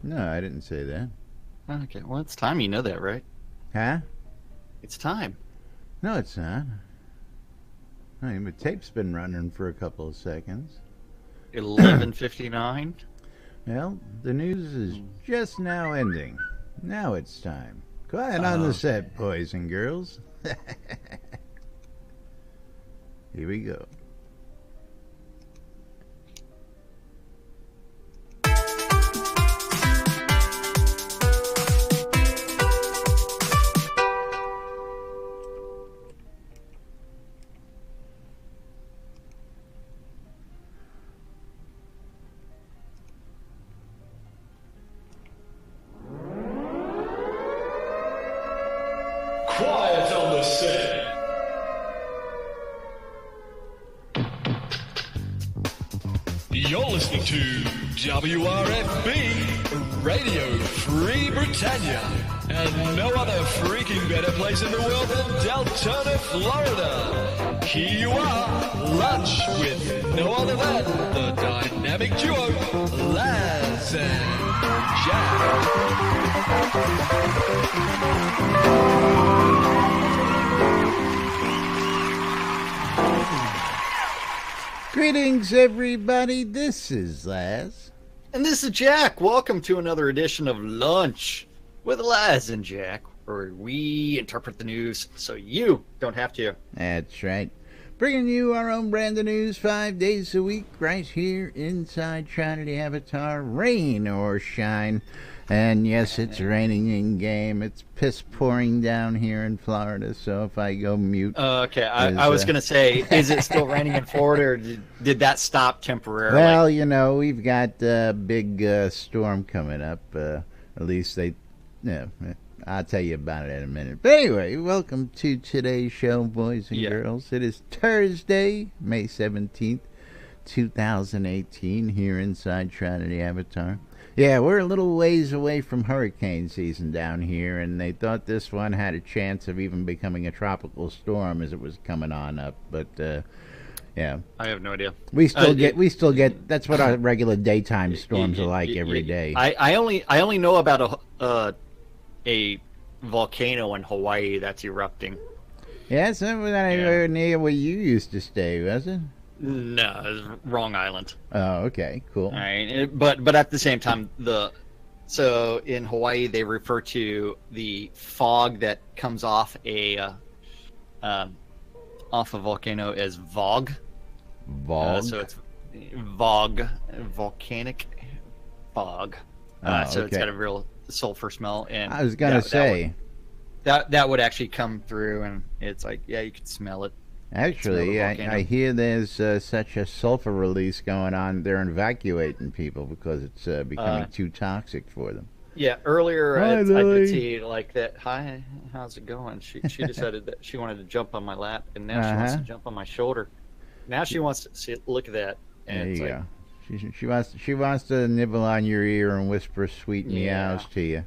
No, I didn't say that. Okay, well, it's time. You know that, right? Huh? It's time. No, it's not. I mean, the tape's been running for a couple of seconds. 11:59. Well, the news is Hmm. just now ending. Now it's time. Quiet on the Okay. set, boys and girls. Here we go. Quiet on the set. You're listening to WRFB, Radio Free Britannia, and no other freaking better place in the world than Deltona, Florida. Here you are, lunch with no other than the dynamic duo, Laz and Jack. Greetings, everybody. This is Laz. And this is Jack. Welcome to another edition of Lunch with Laz and Jack, where we interpret the news so you don't have to. That's right. Bringing you our own brand of news 5 days a week right here inside Trinity Avatar, rain or shine. And yes, it's raining in game. It's piss pouring down here in Florida, so if I go mute... Okay, I was going to say, is it still raining in Florida, or did that stop temporarily? Well, you know, we've got a big storm coming up. At least they... I'll tell you about it in a minute. But anyway, welcome to today's show, boys and girls. It is Thursday, May 17th, 2018, here inside Trinity Avatar. Yeah, we're a little ways away from hurricane season down here, and they thought this one had a chance of even becoming a tropical storm as it was coming on up. But yeah, I have no idea. we still get. That's what our regular daytime storms are like every day. I only know about a volcano in Hawaii that's erupting. Yeah, so was that anywhere near where you used to stay, was it? No, it's wrong island. Oh, okay, cool. All right, but at the same time, so in Hawaii they refer to the fog that comes off a volcano as VOG. Vog. So it's VOG, volcanic fog. So it's got a real sulfur smell, and I was gonna say that would actually come through, and it's like, yeah, you could smell it. Actually, I hear there's such a sulfur release going on. They're evacuating people because it's becoming too toxic for them. Yeah, earlier Hi, I Lily. did see like that. Hi, how's it going? She decided that she wanted to jump on my lap, and now she wants to jump on my shoulder. Now she wants to see. Look at that. And There you go. She wants to nibble on your ear and whisper sweet meows to you.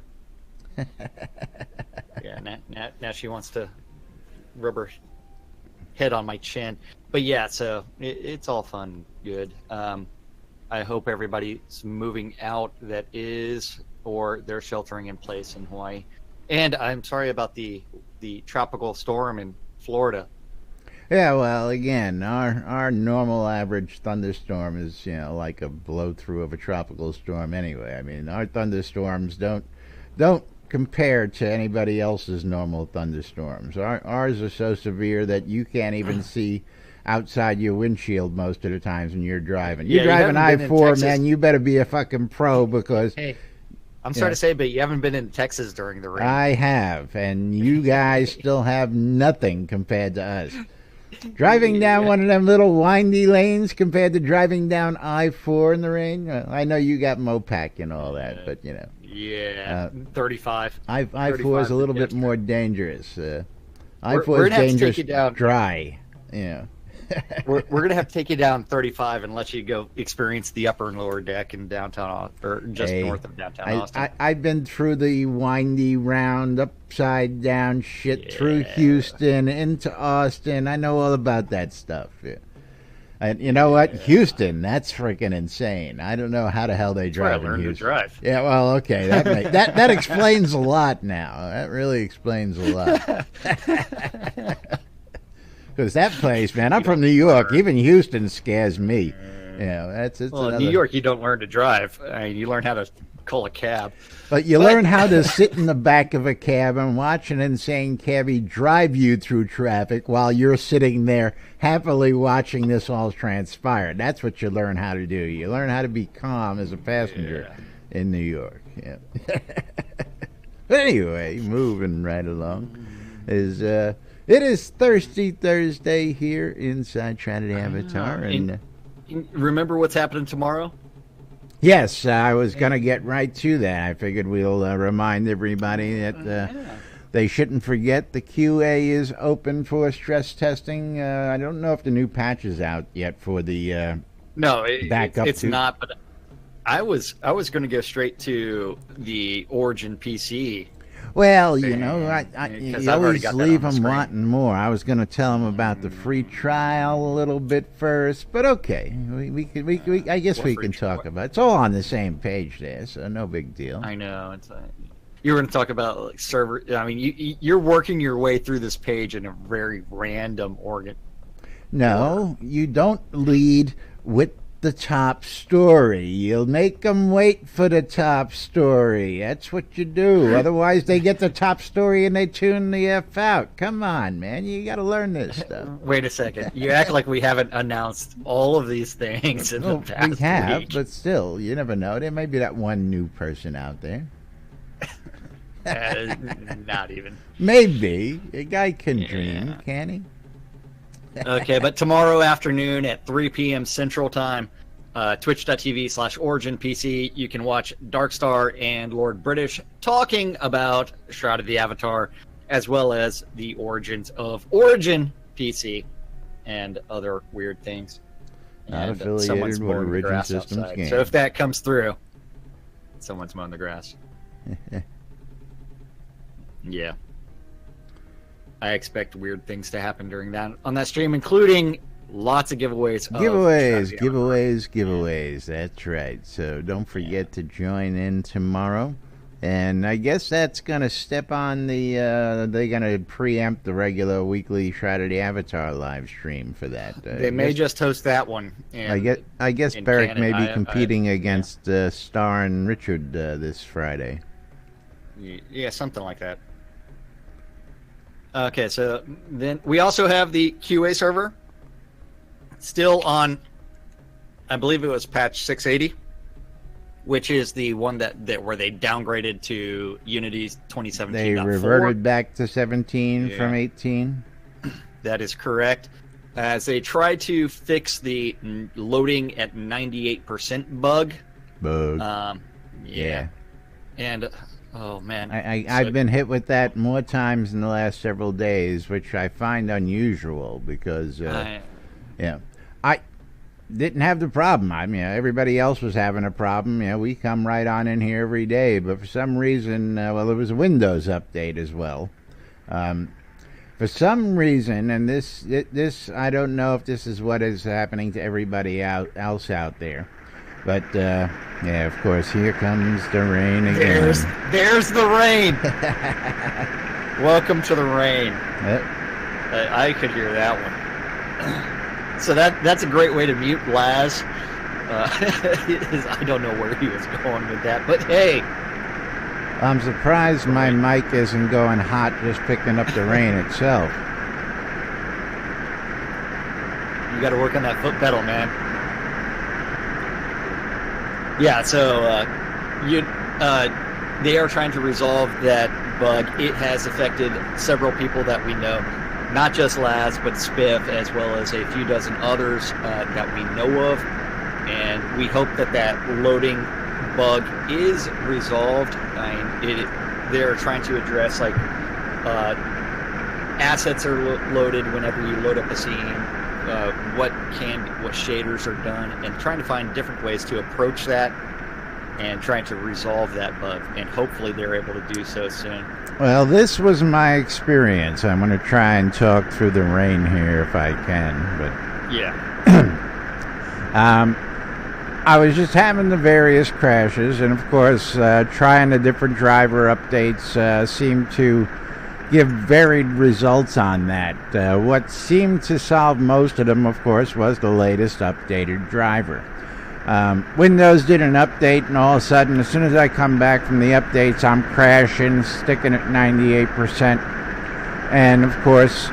Yeah, now she wants to rub her head on my chin. But yeah, so it's all fun, good. I hope everybody's moving out that is, or they're sheltering in place in Hawaii. And I'm sorry about the tropical storm in Florida. Yeah, well, again, our normal average thunderstorm is, like a blow through of a tropical storm anyway. I mean, our thunderstorms don't compare to anybody else's normal thunderstorms. Ours are so severe that you can't even see outside your windshield most of the times when you're driving. You're driving I-4, man, you better be a fucking pro because... Hey, I'm sorry to say, but you haven't been in Texas during the rain. I have, and you guys still have nothing compared to us. Driving down one of them little windy lanes compared to driving down I-4 in the rain. I know you got Mopac and all that, but Yeah, 35. I-4 is a little bit more dangerous. I-4 is dangerous dry. We're going to have to take you down 35 and let you go experience the upper and lower deck in downtown, or just north of downtown Austin. I've been through the windy round, upside down shit through Houston into Austin. I know all about that stuff. And you know what? Houston, that's freaking insane. I don't know how the hell they That's where I drive in learned to Houston. drive. Yeah, well, okay, that explains a lot now. That really explains a lot. Because that place, man, I'm from New York. Even Houston scares me. Yeah, it's Well, in another. New York, you don't learn to drive. I mean, you learn how to call a cab. But you learn how to sit in the back of a cab and watch an insane cabbie drive you through traffic while you're sitting there happily watching this all transpire. That's what you learn how to do. You learn how to be calm as a passenger in New York. Yeah. But anyway, moving right along, it is Thirsty Thursday here inside Trinity Avatar, and remember what's happening tomorrow? yes, I was going to get right to that. I figured we'll remind everybody that they shouldn't forget the QA is open for stress testing. I don't know if the new patch is out yet for the backup. It's not. But I was going to go straight to the Origin PC. Well, you know, you I've already always got that leave on the them screen. wanting more. I was going to tell them about the free trial a little bit first, but okay, I guess we can talk about it. It's all on the same page there, so no big deal. I know. It's you were going to talk about like server. I mean, you're working your way through this page in a very random organ. No, you don't lead with the top story. You'll make them wait for the top story. That's what you do. Otherwise, they get the top story and they tune the F out. Come on, man. You got to learn this stuff. Wait a second. You act like we haven't announced all of these things in the past we have, week. but still, you never know. There may be that one new person out there. Not even. Maybe. A guy can dream, can he? Okay, but tomorrow afternoon at 3 p.m. Central Time, twitch.tv/OriginPC, you can watch Darkstar and Lord British talking about Shroud of the Avatar, as well as the origins of Origin PC and other weird things. Not And affiliated someone's with mowing the Origin grass Systems outside. games. So if that comes through, someone's mowing the grass. Yeah. I expect weird things to happen during that on that stream, including lots of giveaways. Giveaways. That's right. So don't forget to join in tomorrow. And I guess that's going to step on the, they're going to preempt the regular weekly Shroud of the Avatar live stream for that. They may just host that one. I guess in Barrick Canada. may be competing against Star and Richard this Friday. Yeah, something like that. Okay, so then we also have the QA server still on, I believe it was patch 680, which is the one that where they downgraded to Unity 2017.4. They reverted back to 17 from 18. That is correct. As they try to fix the loading at 98% bug. Yeah. And oh man, I've been hit with that more times in the last several days, which I find unusual because, I didn't have the problem. I mean, everybody else was having a problem. You know, we come right on in here every day, but for some reason, well, there was a Windows update as well. For some reason, and this I don't know if this is what is happening to everybody else out there. But, yeah, of course, here comes the rain again. There's the rain. Welcome to the rain. Yep. I could hear that one. So that's a great way to mute Laz. I don't know where he was going with that, but hey. I'm surprised my mic isn't going hot just picking up the rain itself. You got to work on that foot pedal, man. Yeah, so they are trying to resolve that bug. It has affected several people that we know, not just Laz, but Spiff, as well as a few dozen others that we know of. And we hope that loading bug is resolved. I mean, they're trying to address like assets are loaded whenever you load up a scene. What shaders are done, and trying to find different ways to approach that and trying to resolve that bug, and hopefully they're able to do so soon. Well, this was my experience. I'm going to try and talk through the rain here if I can, but yeah. I was just having the various crashes, and of course, trying the different driver updates seemed to give varied results on that. What seemed to solve most of them, of course, was the latest updated driver. Windows did an update, and all of a sudden, as soon as I come back from the updates, I'm crashing, sticking at 98%. And of course,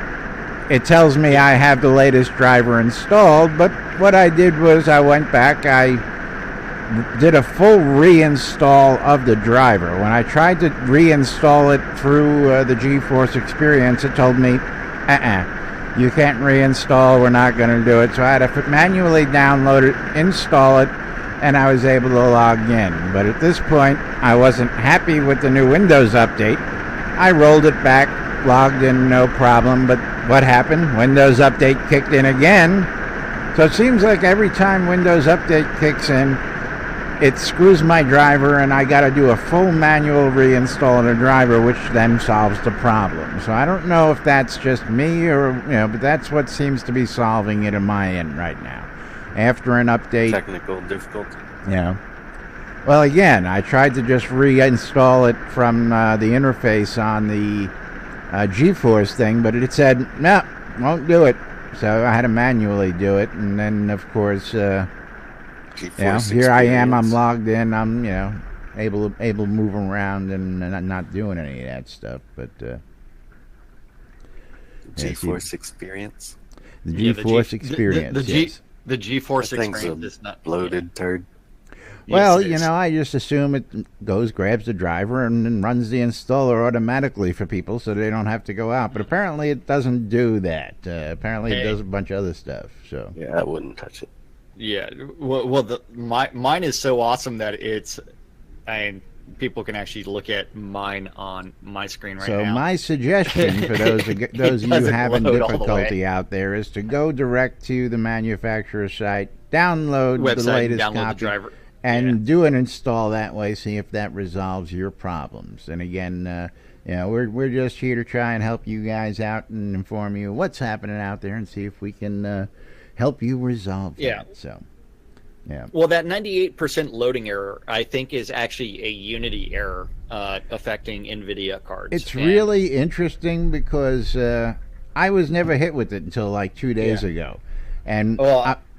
it tells me I have the latest driver installed, but what I did was I went back, I did a full reinstall of the driver. When I tried to reinstall it through the GeForce Experience, it told me, you can't reinstall, we're not going to do it. So I had to manually download it, install it, and I was able to log in. But at this point, I wasn't happy with the new Windows update. I rolled it back, logged in, no problem. But what happened? Windows update kicked in again. So it seems like every time Windows update kicks in, it screws my driver, and I got to do a full manual reinstall of the driver, which then solves the problem. So I don't know if that's just me or, but that's what seems to be solving it on my end right now. After an update. Technical difficulty. Well, again, I tried to just reinstall it from the interface on the GeForce thing, but it said, no, won't do it. So I had to manually do it, and then, of course, here I am, I'm logged in, I'm, able to move around and not doing any of that stuff, but... GeForce Experience? The GeForce Experience, yes. The GeForce Experience is not... bloated turd. Well, I just assume it goes, grabs the driver, and then runs the installer automatically for people so they don't have to go out. But apparently it doesn't do that. Apparently it does a bunch of other stuff. So yeah, I wouldn't touch it. Yeah, well, mine is so awesome that people can actually look at mine on my screen right now. So my suggestion for those of you having difficulty out there is to go direct to the manufacturer site, download the latest copy, the driver. And do an install that way. See if that resolves your problems. And again, we're just here to try and help you guys out and inform you what's happening out there, and see if we can help you resolve that. So, yeah. Well, that 98% loading error, I think, is actually a Unity error affecting NVIDIA cards. It's really interesting because I was never hit with it until like 2 days ago, and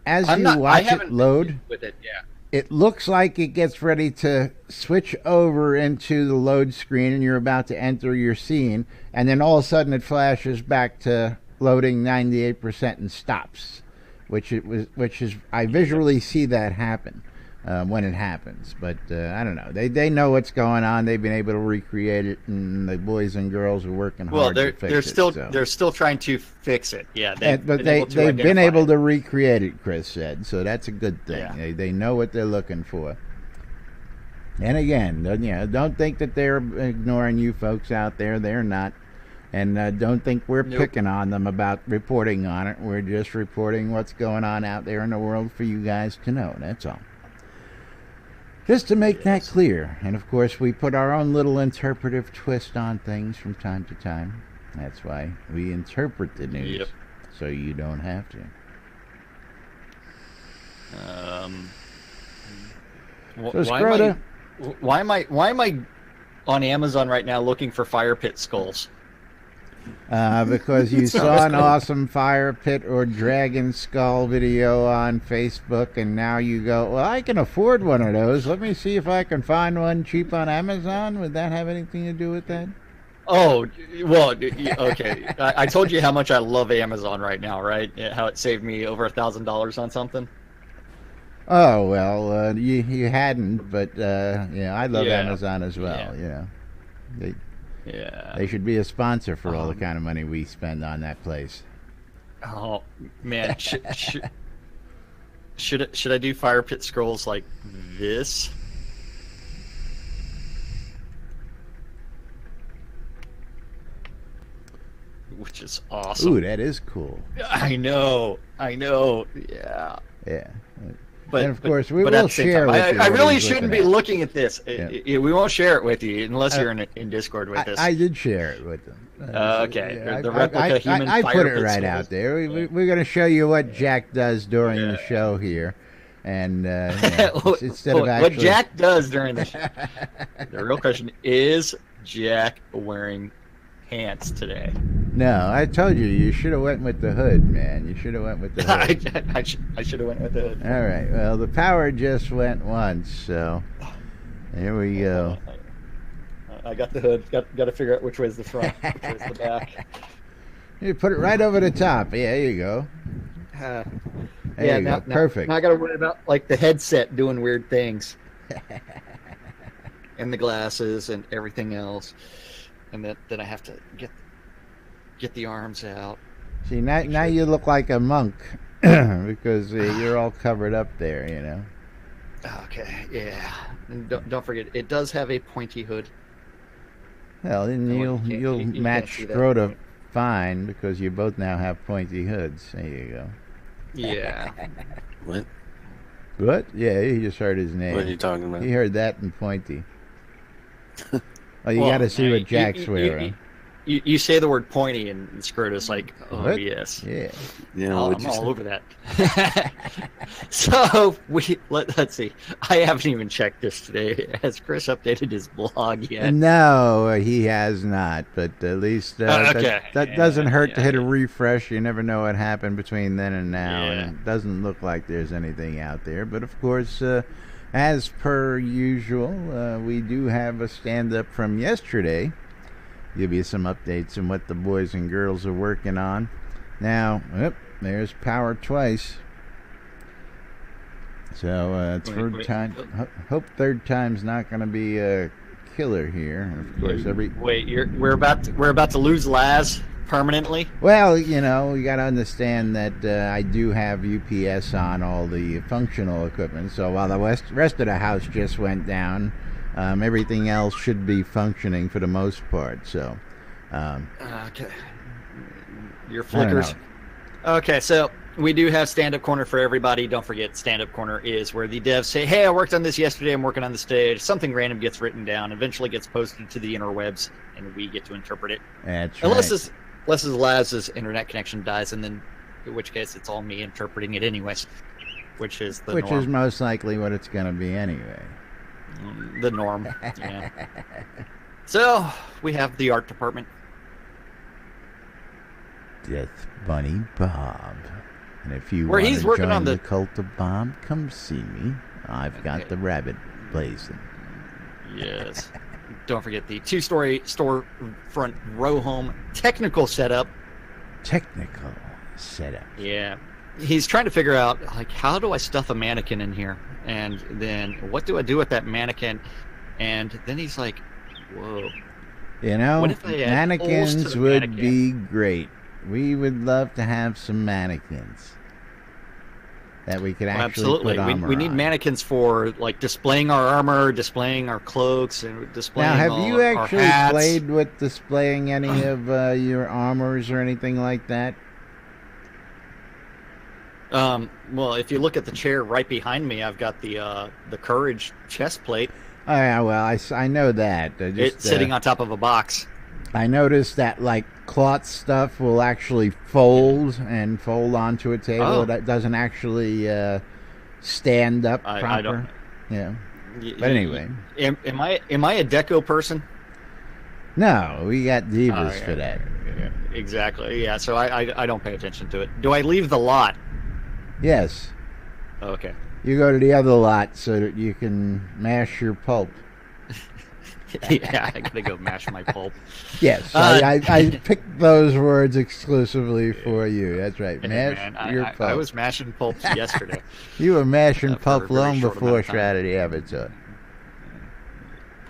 as you watch it load, with it, it looks like it gets ready to switch over into the load screen, and you're about to enter your scene, and then all of a sudden it flashes back to loading 98% and stops, which is I visually see that happen when it happens. But I don't know. They know what's going on. They've been able to recreate it, and the boys and girls are working hard to fix it. They're still trying to fix it. Yeah, they've been able to recreate it, Chris said. So that's a good thing. Yeah. They know what they're looking for. And again, don't think that they're ignoring you folks out there. They're not. And don't think we're picking on them about reporting on it. We're just reporting what's going on out there in the world for you guys to know. That's all. Just to make that clear. And of course, we put our own little interpretive twist on things from time to time. That's why we interpret the news, so you don't have to. Why am I on Amazon right now looking for fire pit skulls? Because you saw an awesome fire pit or dragon skull video on Facebook, and now you go, well, I can afford one of those. Let me see if I can find one cheap on Amazon. Would that have anything to do with that? Oh, well, okay. I told you how much I love Amazon right now, right? How it saved me over $1,000 on something. Oh, well, you hadn't, but I love Amazon as well. They should be a sponsor for all the kind of money we spend on that place. Oh man, should I do fire pit scrolls like this? Which is awesome. Ooh, that is cool. I know. Yeah. Yeah. But and of course, we will share with you. I really shouldn't be looking at this. We won't share it with you unless you're in Discord with us. I did share it with them. Okay. The replica human I fire put it pit right skulls. out there. We're going to show you what Jack does during the show here. And instead of actually... What Jack does during the real question, is Jack wearing pants today? No, I told you should have went with the hood, man. You should have went with the hood. I should have went with the hood. All right. Well, the power just went once, so here we go. I got the hood. Got to figure out which way is the front, which way is the back. You put it right over the top. Yeah, there you go. There you go. Perfect. Now I got to worry about like the headset doing weird things, and the glasses and everything else, and then I have to get the arms out. See, now you look like a monk because you're all covered up there, you know. Okay, yeah. And don't forget, it does have a pointy hood. Well, then you'll match Shroud fine because you both now have pointy hoods. There you go. Yeah. What? What? Yeah, he just heard his name. What are you talking about? He heard that in pointy. Oh, you got to see what Jack's wearing. You say the word pointy, and Scrotus like, oh, what? Yes. Yeah. Yeah, I'm all over that. So let's see. I haven't even checked this today. Has Chris updated his blog yet? No, he has not. But at least okay. that doesn't hurt to hit a refresh. You never know what happened between then and now. Yeah. And it doesn't look like there's anything out there. But of course, as per usual, we do have a stand-up from yesterday. Give you some updates on what the boys and girls are working on. Now, there's power twice. So third time. Hope third time's not going to be a killer here. And of course, we're about to lose Laz permanently. Well, you know, you got to understand that I do have UPS on all the functional equipment. So while the rest of the house just went down. Everything else should be functioning for the most part. So, okay, your flickers. Okay, so we do have stand-up corner for everybody. Don't forget, stand-up corner is where the devs say, "Hey, I worked on this yesterday. I'm working on the stage." Something random gets written down, eventually gets posted to the interwebs, and we get to interpret it. That's unless right. Unless Laz's internet connection dies, and then in which case it's all me interpreting it anyways, which is most likely what it's going to be anyway. The norm. Yeah. So we have the art department. Death Bunny Bob, and if you where want he's to working join on the cult of Bob, come see me. I've got the rabbit blazing. Yes. Don't forget the 2-story storefront row home technical setup. Yeah. He's trying to figure out, like, how do I stuff a mannequin in here? And then what do I do with that mannequin? And then he's like, whoa. You know, what if I add mannequins holes to the would mannequin? be great. We would love to have some mannequins that we could actually absolutely. put armor We need on. mannequins for, like, displaying our armor, displaying our cloaks, and displaying Now, have you our actually hats. played with displaying any of your armors or anything like that? Well, if you look at the chair right behind me, I've got the Courage chest plate. Oh, yeah, well, I know that. It's sitting on top of a box. I noticed that, like, cloth stuff will actually fold onto a table. Oh. That doesn't actually stand up proper. I don't. Yeah. But anyway. Am I a deco person? No, we got divas for that. Yeah, exactly. Yeah, so I don't pay attention to it. Do I leave the lot? Yes. Okay. You go to the other lot so that you can mash your pulp. Yeah, I gotta go mash my pulp. Yes, I picked those words exclusively for you. That's right. Mash your pulp. I was mashing pulps yesterday. You were mashing For a pulp very long short before amount of time. Saturday Avatar.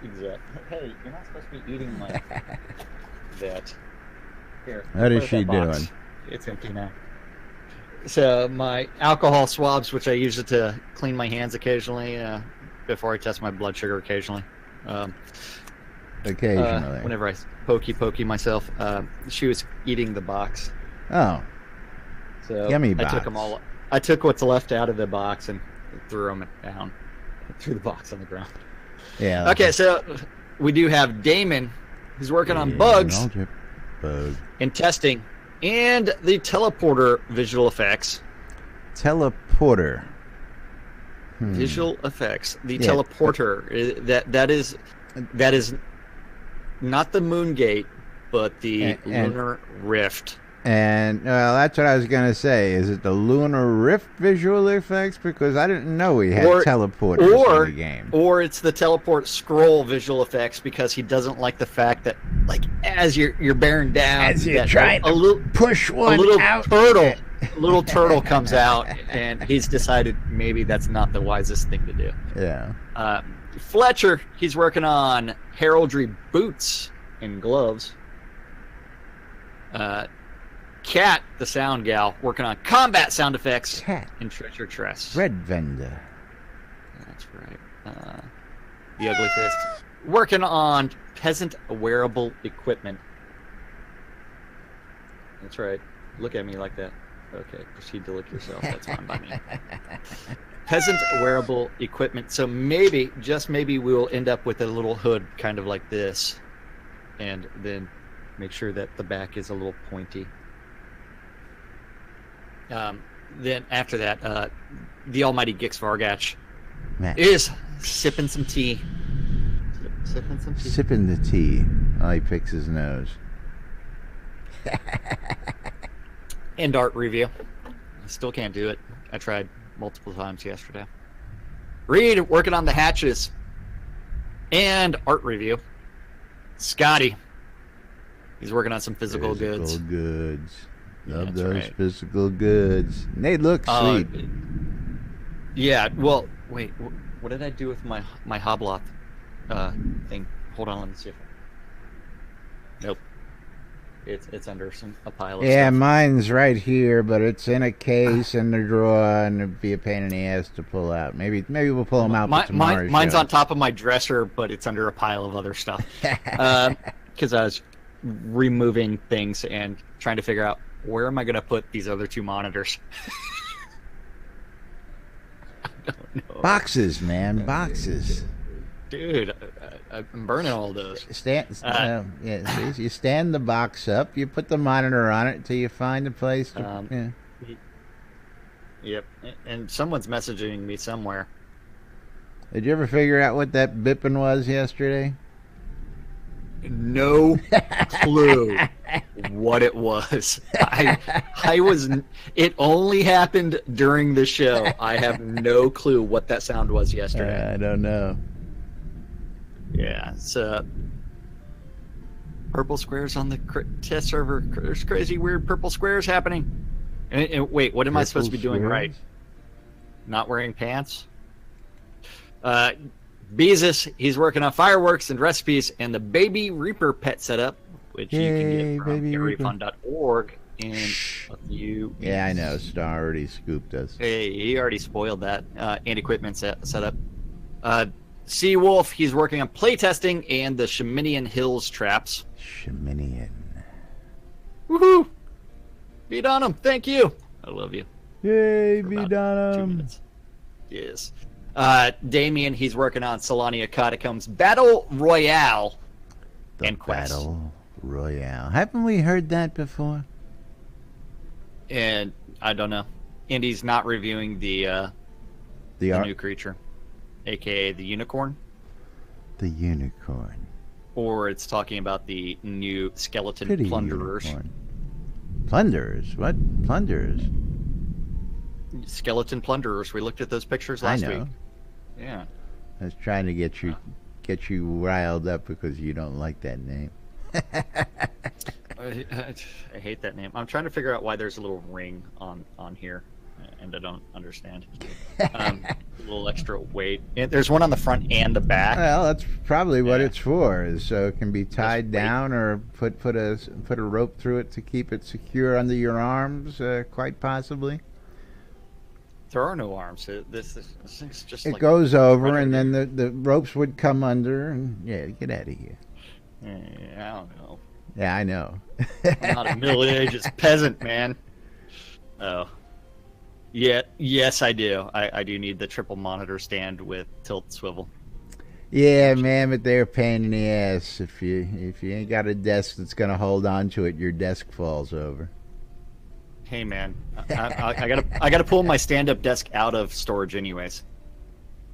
Exactly. Hey, you're not supposed to be eating like that. Here. What is where's she that box? doing? It's empty now. So my alcohol swabs, which I use it to clean my hands occasionally, before I test my blood sugar occasionally. Occasionally. Whenever I pokey myself, she was eating the box. Oh, So yummy I box. took them all. I took what's left out of the box and threw them down. Threw the box on the ground. yeah. Okay, so we do have Damon, who's working on bugs Bug. and testing, and the teleporter visual effects. Teleporter. Visual effects. The Yeah. teleporter. That is not the moon gate, but the lunar rift. And well, that's what I was gonna say. Is it the Lunar Rift visual effects? Because I didn't know we had teleporters in the game. Or it's the teleport scroll visual effects, because he doesn't like the fact that, like, as you're bearing down, As you're trying to push one out, a little turtle comes out, and he's decided maybe that's not the wisest thing to do. Yeah. Fletcher, he's working on heraldry boots and gloves. Kat, the sound gal, working on combat sound effects and treasure chests. Red vendor. That's right. The Ugly Fist, working on peasant wearable equipment. That's right. Look at me like that. Okay, proceed to lick yourself. That's fine by me. Peasant wearable equipment. So maybe, just maybe, we will end up with a little hood kind of like this, and then make sure that the back is a little pointy. Then after that, the almighty Gix Vargach is sipping some tea. Sipping some tea. Sipping the tea while he picks his nose. End art review. I still can't do it. I tried multiple times yesterday. Reed working on the hatches. And art review. Scotty. He's working on some physical goods. Physical goods. Love Yeah, those right. physical goods. They look sweet. Yeah, well, wait, what did I do with my Hobloth thing? Hold on, let me see if nope. It's under a pile of Yeah, stuff. mine's right here, but it's in a case in the drawer, and it'd be a pain in the ass to pull out. Maybe we'll pull them out for tomorrow's Mine's show. on top of my dresser, but it's under a pile of other stuff. Because I was removing things and trying to figure out, where am I going to put these other two monitors? I don't know. Boxes, man, boxes. Dude, I'm burning all those. You stand the box up, you put the monitor on it until you find a place to. Yep, and someone's messaging me somewhere. Did you ever figure out what that bipping was yesterday? No clue what it was. I was. It only happened during the show. I have no clue what that sound was yesterday. I don't know. Yeah, it's purple squares on the test server. There's crazy, weird purple squares happening. And wait, what am I supposed to be doing right? Not wearing pants? Beezus, he's working on fireworks and recipes and the Baby Reaper pet setup, which you can get from GaryFun.org in a few. Yeah, I know. Star already scooped us. Hey, he already spoiled that. And equipment setup. Seawolf, he's working on playtesting and the Sheminian Hills traps. Sheminian. Woohoo! Beat on him. Thank you. I love you. Yay, For beat about on 2 him. minutes. Yes. Damien, he's working on Solania Catacombs Battle Royale The and Quest. Battle Royale. Haven't we heard that before? And I don't know. And he's not reviewing the new creature, aka the unicorn, The unicorn. or it's talking about the new skeleton Pretty plunderers. unicorn. Plunderers? What? Plunderers? Skeleton plunderers. We looked at those pictures last I know. week. Yeah. I was trying to get you riled up because you don't like that name. I hate that name. I'm trying to figure out why there's a little ring on here, and I don't understand. A little extra weight. And there's one on the front and the back. Well, that's probably what Yeah. it's for, is so it can be tied weight. down or put a rope through it to keep it secure under your arms, quite possibly. There are no arms. This thing's just It like goes over, right and over then the ropes would come under, and yeah, get out of here. I don't know. Yeah, I know. I'm not a middle-aged peasant, man. Oh. Yeah, yes, I do. I do need the triple monitor stand with tilt swivel. Yeah, man, but they're a pain in the ass. If you ain't got a desk that's gonna hold on to it, your desk falls over. Hey, man, I gotta pull my stand-up desk out of storage, anyways.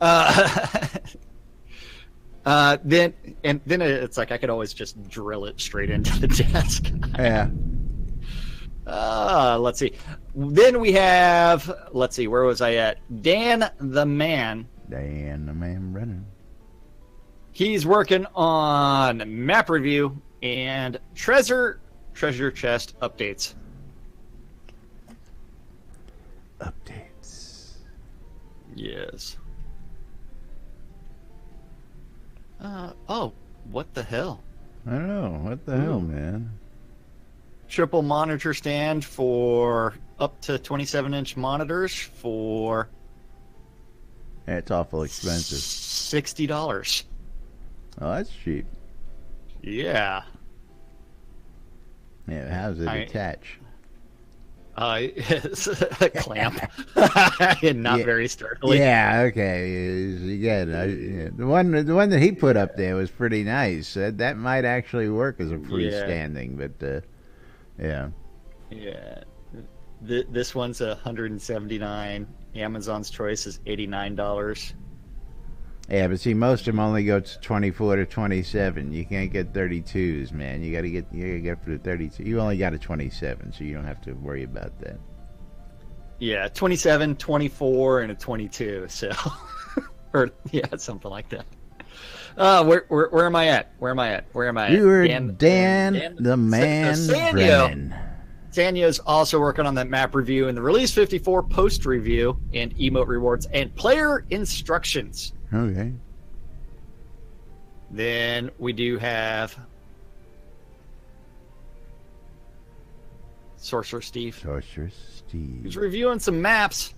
Then it's like I could always just drill it straight into the desk. Yeah. Let's see. Then we have, let's see, where was I at? Dan the Man. Dan the Man Brennan. He's working on map review and treasure chest updates. Updates. Yes. Oh, what the hell? I don't know. What the hell, man? Triple monitor stand for up to 27-inch monitors for Yeah, it's awful expensive. $60. Oh, that's cheap. Yeah. Yeah, how's it attach? It's a clamp. And not very sturdily. Yeah, okay. Again, the one that he put up there was pretty nice. That might actually work as a freestanding, but yeah. Yeah. This one's $179. Amazon's Choice is $89. Yeah, but see, most of them only go to 24 to 27. You can't get 32s, man. You gotta get for the 32. You only got a 27, so you don't have to worry about that. Yeah, 27, 24, and a 22. So, or yeah, something like that. Where am I at? Where am I at? You were Dan the Man Brennan. Sanyo's also working on that map review and the Release 54 post review and emote rewards and player instructions. Okay. Then we do have Sorcerer Steve. Sorcerer Steve. He's reviewing some maps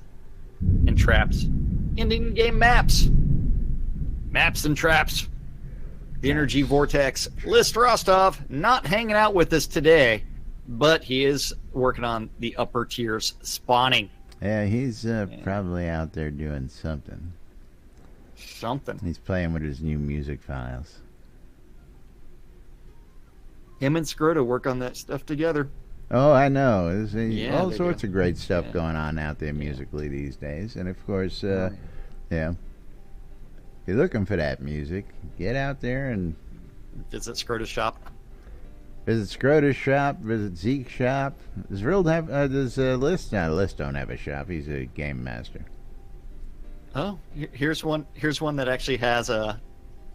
and traps. In-game maps. Maps and traps. The Energy Vortex. List Rostov not hanging out with us today, but he is working on the upper tiers spawning. Yeah, he's probably out there doing something. He's playing with his new music files. Him and Scroto work on that stuff together. Oh, I know. There's all sorts do. of great stuff going on out there musically these days. And, of course, yeah. If you're looking for that music, get out there and visit Scroto's shop. Visit Scroto's shop. Visit Zeke's shop. Does Rill have? Does List? No, List don't have a shop. He's a game master. Oh, here's one. Here's one that actually has a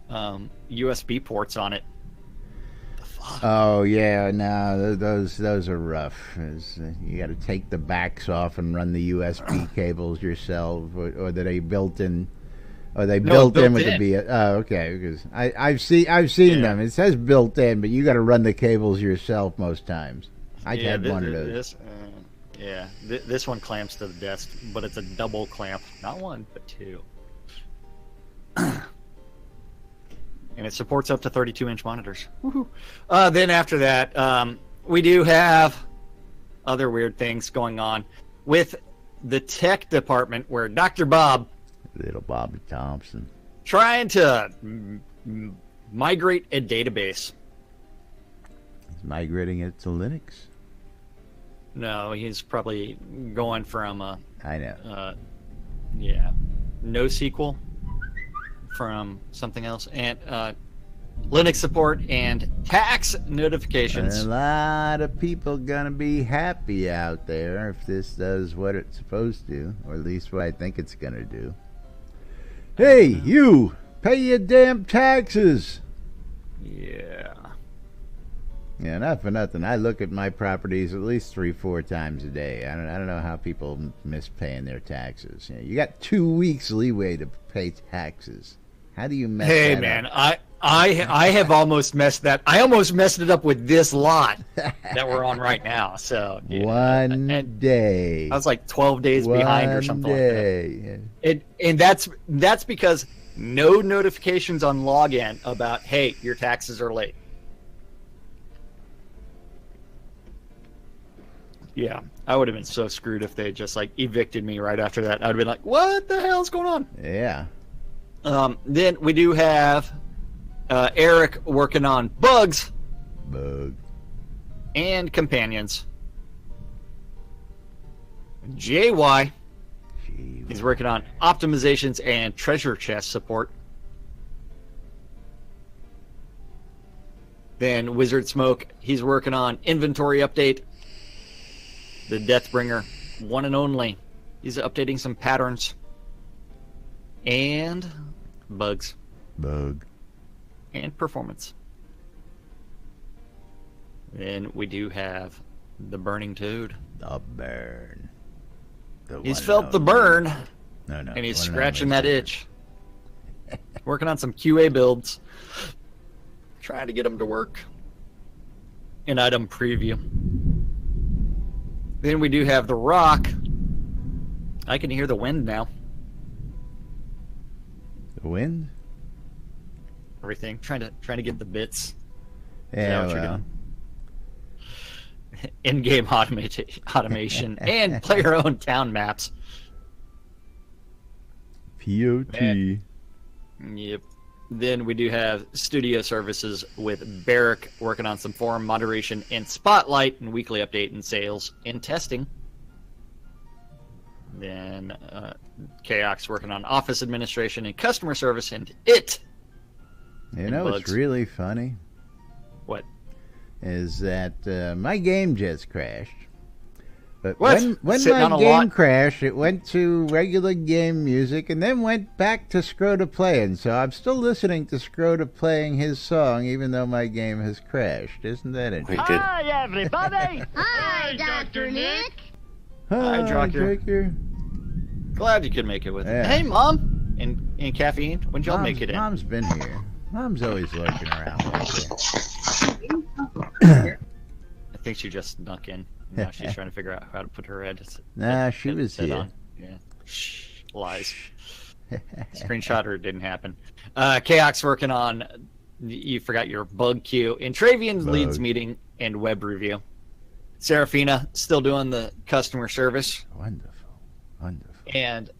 USB ports on it. Oh yeah, no, those are rough. You got to take the backs off and run the USB cables yourself, or that they built in. Or they built in with the oh, okay. Because I've seen them. It says built in, but you got to run the cables yourself most times. I had one of those. This one clamps to the desk, but it's a double clamp, not one but two. And it supports up to 32-inch monitors. Then after that, we do have other weird things going on with the tech department, where Dr. Bob, little Bobby Thompson, trying to migrate a database. He's migrating it to Linux. No, he's probably going from I know. NoSQL from something else, and Linux support and tax notifications. And a lot of people gonna be happy out there if this does what it's supposed to, or at least what I think it's gonna do. Hey, you! Pay your damn taxes! Yeah. Yeah, not for nothing. I look at my properties at least 3-4 times a day. I don't know how people miss paying their taxes. You got 2 weeks leeway to pay taxes. How do you mess that up? Hey man, I have almost messed that. I almost messed it up with this lot that we're on right now. So one day. I was like 12 days behind or something like that. And that's because no notifications on login about, hey, your taxes are late. Yeah, I would have been so screwed if they just like evicted me right after that. I'd have been like, what the hell's going on? Yeah. Then we do have Eric working on bugs. And companions. JY He's working on optimizations and treasure chest support. Then Wizard Smoke, he's working on inventory update. The Deathbringer, one and only. He's updating some patterns. And bugs. Bug. And performance. Then we do have the Burning Toad. The burn. He's felt the burn. No, And he's scratching that itch. Working on some QA builds. Trying to get them to work. An item preview. Then we do have the Rock. I can hear the wind now. The wind? Everything. Trying to get the bits. Yeah, what you're well. doing? In-game automation and player-owned town maps. POT. Yep. Then we do have studio services with Barrick working on some forum moderation and Spotlight and weekly update and sales and testing. Then Chaos working on office administration and customer service and it. You know what's bugs. really funny? What? Is that my game just crashed. But What? when Sitting on my a game lot? crashed, it went to regular game music and then went back to Scrota playing. So I'm still listening to Scrota playing his song even though my game has crashed. Isn't that interesting? Wait, did Hi, everybody. Hi, Dr. Nick. Hi, Drucker. Drucker. Glad you could make it with Yeah. it. Hey, Mom! And Caffeine, when'd y'all make it in? Mom's been here. Mom's always lurking around. I think she just snuck in. Now she's trying to figure out how to put her Nah, she was headset here. on. Yeah. Shh. Lies. Screenshot her, it didn't happen. Chaos working on, you forgot your bug queue, and Travian's Bug. leads meeting and web review. Serafina still doing the customer service, Wonderful. Wonderful. and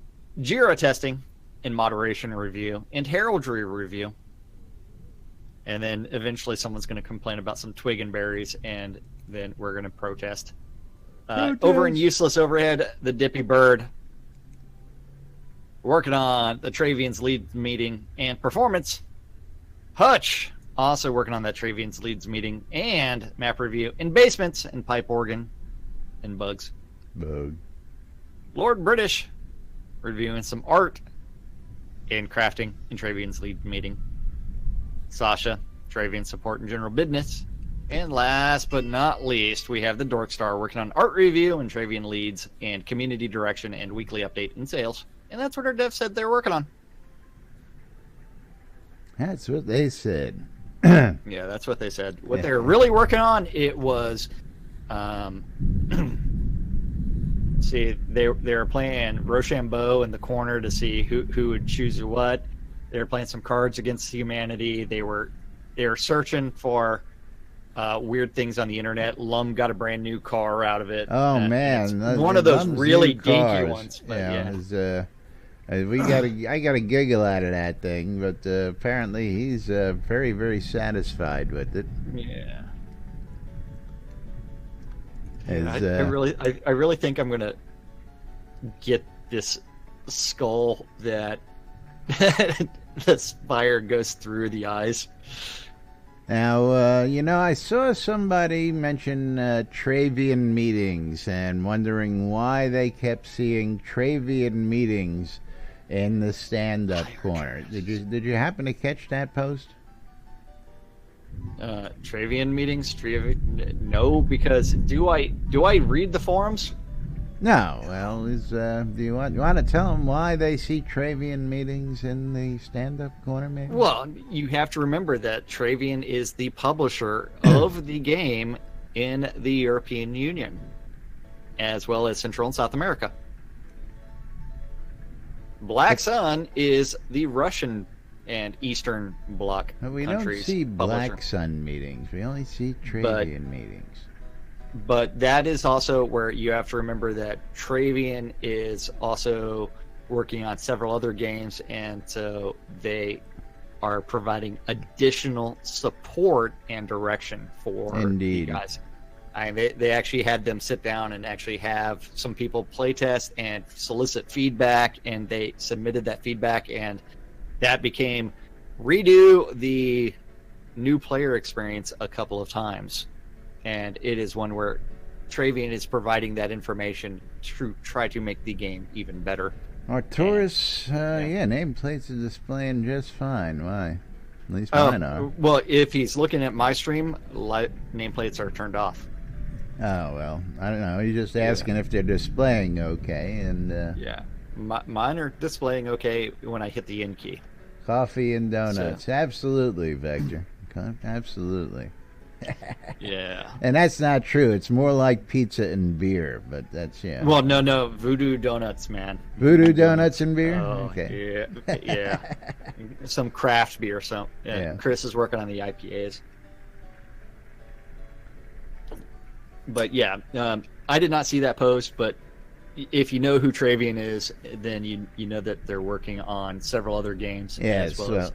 Jira testing and moderation review and heraldry review. And then eventually someone's going to complain about some twig and berries, and then we're going to protest. Over in Useless Overhead, the Dippy Bird working on the Travian's leads meeting and performance. Hutch also working on that Travian's leads meeting and map review in basements and pipe organ and bugs. Bug. Lord British reviewing some art and crafting in Travian's lead meeting. Sasha, Travian support and general business. And last but not least, we have the Dorkstar working on art review and Travian leads and community direction and weekly update and sales. And that's what our devs said they're working on. That's what they said. Yeah, that's what they said. What they're really working on, it was, see, they were playing Rochambeau in the corner to see who would choose what. They were playing some Cards Against Humanity. They were searching for weird things on the internet. Lum got a brand new car out of it. Oh And man, it's one of those Lum's really new dinky cars. ones. But Yeah, yeah. I got a giggle out of that thing, but apparently he's very, very satisfied with it. Yeah. As, I really think I'm gonna get this skull that the spire goes through the eyes. Now, I saw somebody mention Travian meetings and wondering why they kept seeing Travian meetings in the stand-up corner. Did you happen to catch that post? Travian meetings? No, because do I read the forums? No. Well, do you want to tell them why they see Travian meetings in the stand-up corner, maybe? Well, you have to remember that Travian is the publisher of the game in the European Union, as well as Central and South America. Black Sun is the Russian and Eastern Bloc We countries' don't see publisher. Black Sun meetings. We only see Travian meetings. But that is also where you have to remember that Travian is also working on several other games, and so they are providing additional support and direction for Indeed. you guys. They actually had them sit down and actually have some people play test and solicit feedback, and they submitted that feedback, and that became redo the new player experience a couple of times. And it is one where Travian is providing that information to try to make the game even better. Arcturus, nameplates are displaying just fine. Why? At least mine are. Well, if he's looking at my stream, nameplates are turned off. Oh, well, I don't know. He's just asking if they're displaying okay. And yeah, mine are displaying okay when I hit the N key. Coffee and donuts. So. Absolutely, Vector. Absolutely. Yeah. And that's not true. It's more like pizza and beer, but that's, yeah. Well, no. Voodoo donuts, man. Voodoo donuts and beer? Oh, okay. Yeah. Some craft beer. Yeah. Chris is working on the IPAs. But yeah, I did not see that post, but if you know who Travian is, then you know that they're working on several other games. Yes, as well as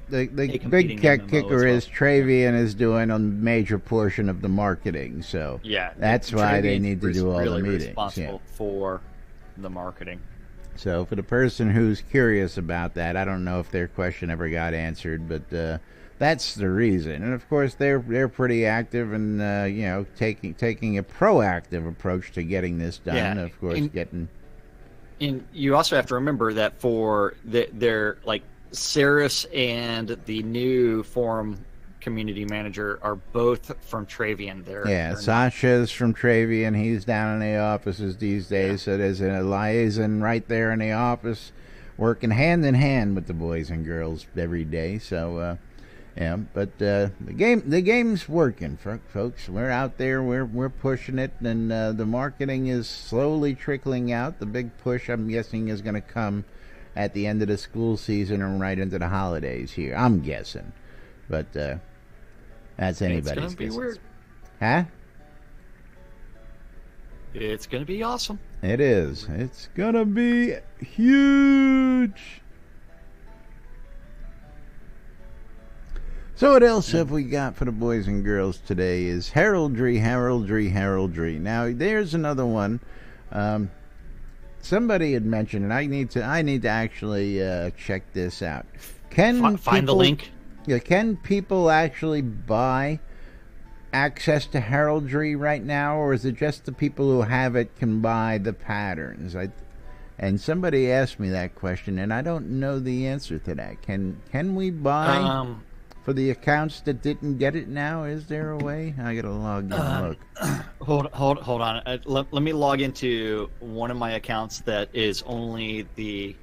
the big kicker is Travian is doing a major portion of the marketing, so yeah, that's why they need to do all the meetings. Responsible for the marketing. So for the person who's curious about that, I don't know if their question ever got answered, but that's the reason. And of course, they're pretty active and taking a proactive approach to getting this done. Yeah, of course, And you also have to remember that for their like Saris and the new forum community manager are both from Travian. They're Sasha's from Travian. He's down in the offices these days, so there's a liaison right there in the office, working hand in hand with the boys and girls every day. So. But the game's working, folks. We're out there, we're pushing it, and the marketing is slowly trickling out. The big push, I'm guessing, is going to come at the end of the school season and right into the holidays here. I'm guessing, but that's anybody's guess. It's going to be weird. Huh? It's going to be awesome. It is. It's going to be huge. So what else have we got for the boys and girls today is heraldry. Now, there's another one. Somebody had mentioned, and I need to actually check this out. Find the link? Yeah, can people actually buy access to heraldry right now, or is it just the people who have it can buy the patterns? And somebody asked me that question, and I don't know the answer to that. Can we buy... For the accounts that didn't get it now, is there a way? I gotta log in and look. Hold on. Let me log into one of my accounts that is only the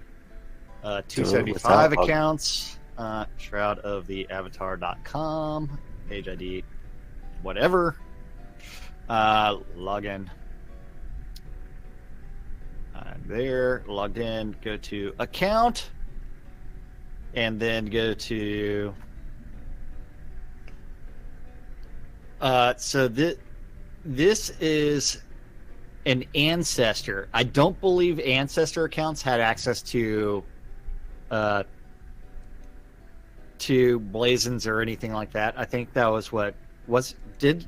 275 accounts. Shroud of the Avatar.com, page ID, whatever. Log in. There, logged in. Go to account, and then go to. So this is an Ancestor. I don't believe Ancestor accounts had access to Blazons or anything like that. I think that was did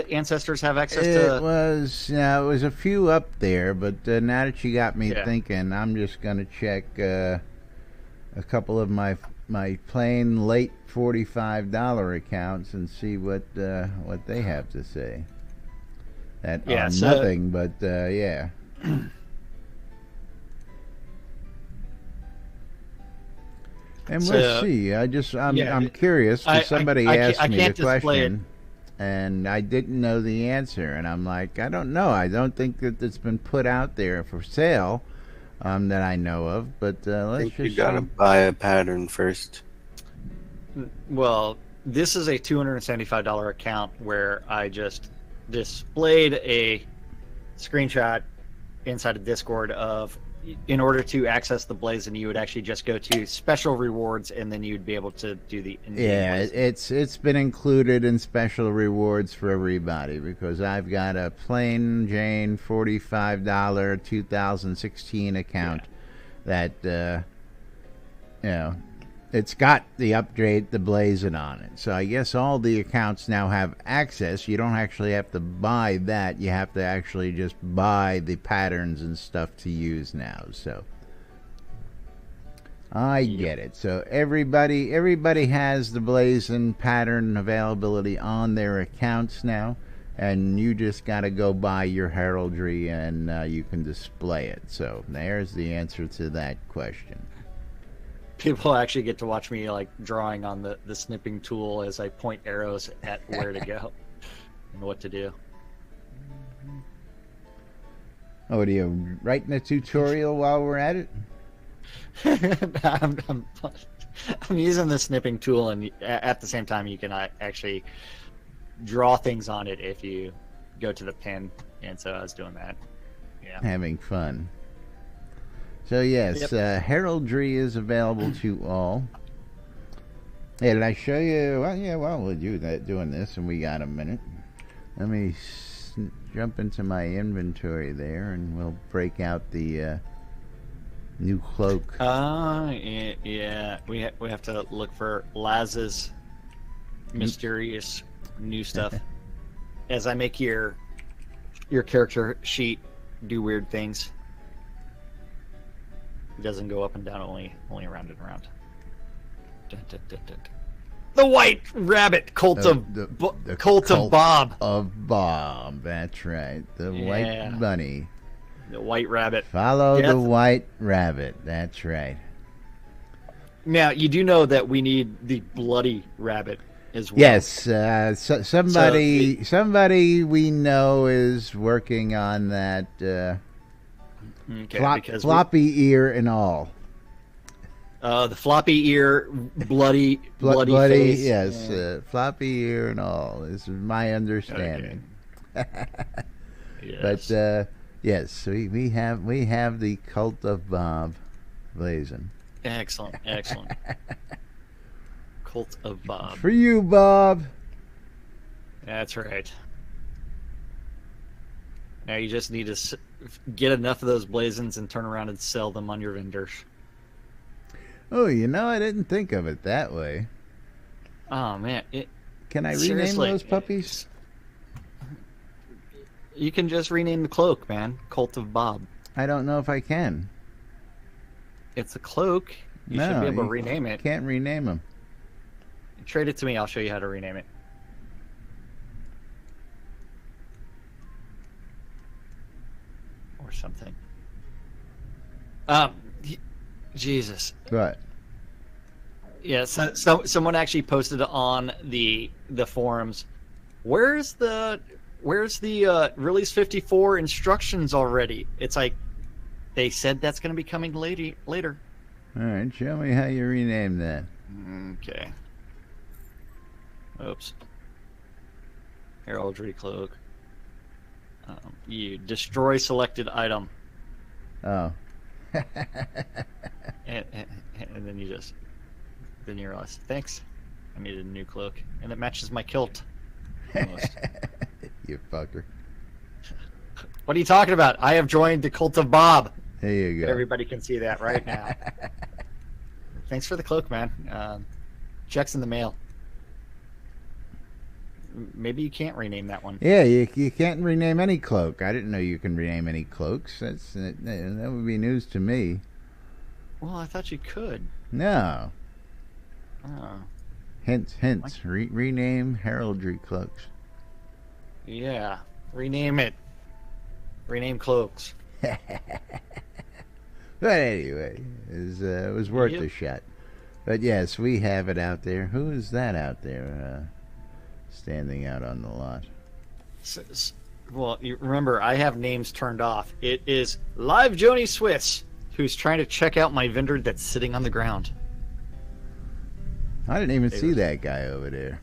Ancestors have access to? It was a few up there, but now that you got me thinking, I'm just gonna check a couple of my plain late $45 accounts and see what they have to say. Nothing, but yeah. And we'll see. I'm curious because somebody asked me the question, and I didn't know the answer, and I'm like, I don't know. I don't think that it's been put out there for sale. That I know of, but let's just. You gotta buy a pattern first. Well, this is a $275 account where I just displayed a screenshot inside of Discord of, in order to access the Blazon, you would actually just go to special rewards, and then you'd be able to do the. It's been included in special rewards for everybody because I've got a plain Jane $45 2016 account that it's got the upgrade, the blazon on it. So I guess all the accounts now have access. You don't actually have to buy that. You have to actually just buy the patterns and stuff to use now. So I get it. So everybody has the blazon pattern availability on their accounts now, and you just got to go buy your heraldry and you can display it. So there's the answer to that question. People actually get to watch me like drawing on the snipping tool as I point arrows at where to go and what to do. Oh, are you writing a tutorial while we're at it? I'm using the snipping tool, and at the same time you can actually draw things on it if you go to the pen, and so I was doing that. Yeah, having fun. So yes, heraldry is available to all. Hey, did I show you? Well, yeah, while we're doing this, and we got a minute, let me jump into my inventory there, and we'll break out the new cloak. Yeah. We have to look for Laz's mysterious new stuff. As I make your character sheet do weird things. It doesn't go up and down, only around and around. Dun, dun, dun, dun. The White Rabbit, Cult of Bob. Of Bob, that's right. The White Bunny. The White Rabbit. Follow the White Rabbit, that's right. Now, you do know that we need the Bloody Rabbit as well. Yes, somebody we know is working on that. Floppy ear and all. The floppy ear, bloody face. Yes, floppy ear and all. This is my understanding. Okay. Yes. But yes, we have the Cult of Bob blazon. Excellent. Cult of Bob. For you, Bob. That's right. Now you just need to get enough of those blazons and turn around and sell them on your vendors. Oh, I didn't think of it that way. Oh man, can I rename those puppies? You can just rename the cloak, man. Cult of Bob. I don't know if I can. It's a cloak. You should be able to rename it. Can't rename them. Trade it to me. I'll show you how to rename it. Or something. Jesus. What? Yeah, so someone actually posted on the forums. Where's the release 54 instructions already? It's like they said that's going to be coming later. All right, show me how you rename that. Okay. Oops. Heraldry cloak. You destroy selected item. Oh. and then you realize, thanks, I needed a new cloak, and it matches my kilt. Almost. You fucker. What are you talking about? I have joined the Cult of Bob. There you go. Everybody can see that right now. Thanks for the cloak, man. Check's in the mail. Maybe you can't rename that one. Yeah, you can't rename any cloak. I didn't know you can rename any cloaks. That would be news to me. Well, I thought you could. No. Oh. Hints. Rename heraldry cloaks. Yeah, rename it. Rename cloaks. But anyway, it was worth a shot. But yes, we have it out there. Who is that out there standing out on the lot? Well, you remember, I have names turned off. It is Live Joni Swiss, who's trying to check out my vendor that's sitting on the ground. I didn't even see that guy over there.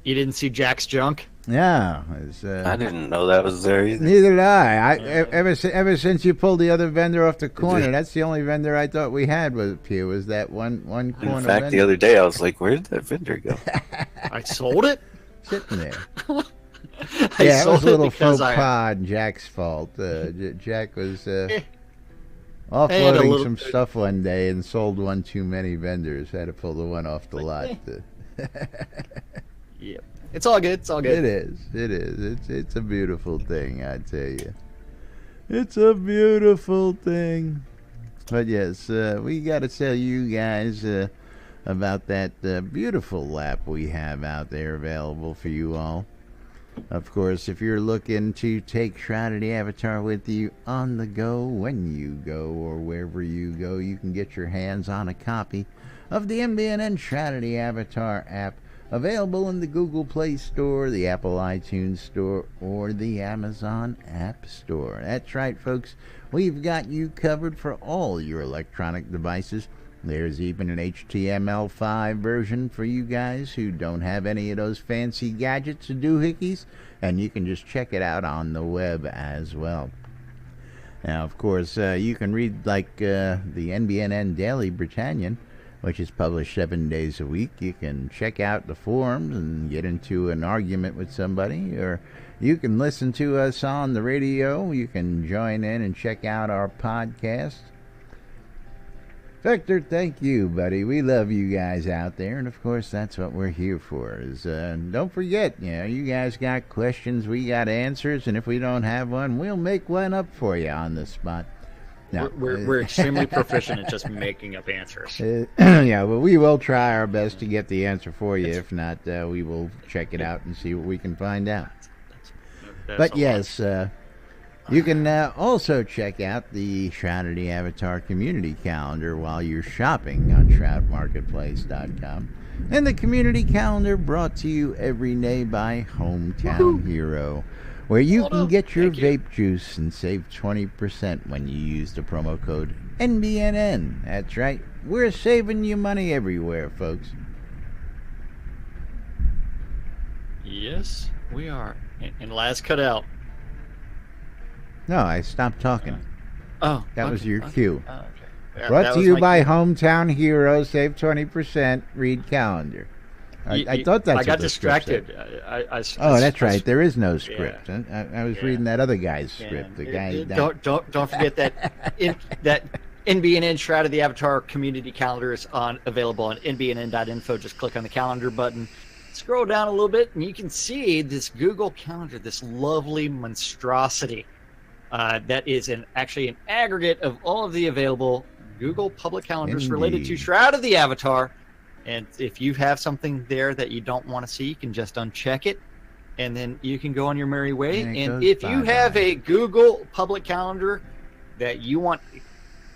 You didn't see Jack's junk? Yeah. I didn't know that was there either. Neither did I. Ever since you pulled the other vendor off the corner, that's the only vendor I thought we had was that one corner vendor. In fact, the other day I was like, where did that vendor go? I sold it? Sitting there. I it was a little faux pas on Jack's fault. Jack was offloading little- some stuff one day and sold one too many vendors. Had to pull the one off the lot. Yep. It's all good. It's all good. It is. It is. It's a beautiful thing, I tell you. It's a beautiful thing. But yes, we got to tell you guys about that beautiful lap we have out there available for you all. Of course, if you're looking to take Shroud of the Avatar with you on the go, when you go, or wherever you go, you can get your hands on a copy of the NBNN Shroud of the Avatar app, available in the Google Play Store, the Apple iTunes Store, or the Amazon App Store. That's right, folks. We've got you covered for all your electronic devices. There's even an HTML5 version for you guys who don't have any of those fancy gadgets or doohickeys, and you can just check it out on the web as well. Now, of course, you can read like the NBNN Daily Britannian, which is published 7 days a week. You can check out the forums and get into an argument with somebody, or you can listen to us on the radio. You can join in and check out our podcast. Victor, thank you, buddy. We love you guys out there, and of course, that's what we're here for. Is don't forget, you guys got questions, we got answers, and if we don't have one, we'll make one up for you on the spot. No, We're extremely proficient at just making up answers. Yeah, well, we will try our best to get the answer for you. If not, we will check it out and see what we can find out. But yes, you can also check out the Shroud of the Avatar community calendar while you're shopping on ShroudMarketplace.com. And the community calendar brought to you every day by Hometown Hero, where you can get your vape juice and save 20% when you use the promo code NBNN. That's right, we're saving you money everywhere, folks. Yes, we are. And last cut out. No, I stopped talking. Oh, That was your cue. Oh, okay. Yeah, Brought that to was you my by cue. Hometown Hero. Save 20%. Read calendar. I thought that's I got what the script said. distracted. Oh, that's right. There is no script. I was Yeah. reading that other guy's Yeah. script. The guy. Don't forget that that NBNN Shroud of the Avatar community calendar is available on nbnn.info. Just click on the calendar button. Scroll down a little bit, and you can see this Google Calendar, this lovely monstrosity. That is actually an aggregate of all of the available Google public calendars related to Indeed. Shroud of the Avatar. And if you have something there that you don't want to see, you can just uncheck it, and then you can go on your merry way. And it And goes if you have bye-bye. a Google public calendar that you want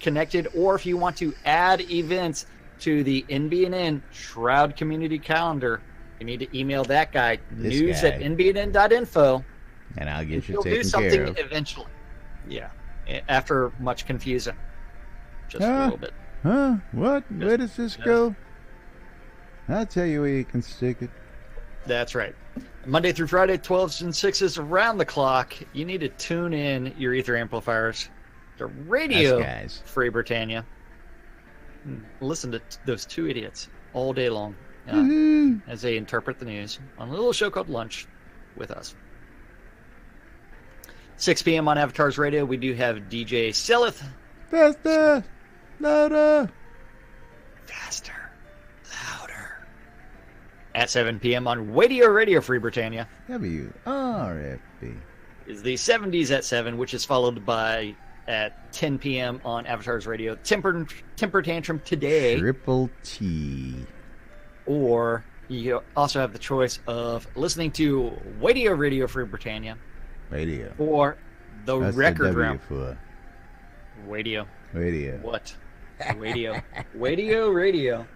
connected, or if you want to add events to the NBNN Shroud community calendar, you need to email that guy, This news@nbnn.info. And I'll get you He'll do taken something care of. eventually. Yeah, after much confusion. Just a Huh? little bit. Huh? What? Where does this go? I'll tell you where you can stick it. That's right. Monday through Friday, 12s and 6s around the clock. You need to tune in your ether amplifiers to Radio Us guys. Free Britannia. Listen to those two idiots all day long Woohoo. as they interpret the news on a little show called Lunch with us. 6 p.m. on Avatars Radio, we do have DJ Selith. Faster! Louder! Faster, louder. At 7 p.m. on Radio Free Britannia WRFB. is the 70s at 7, which is followed by at 10 p.m. on Avatars Radio, Temper Tantrum Today. Triple T. Or you also have the choice of listening to Radio Free Britannia Radio. or the That's Record the W Round. for Radio. radio. What? Radio. Radio. Radio.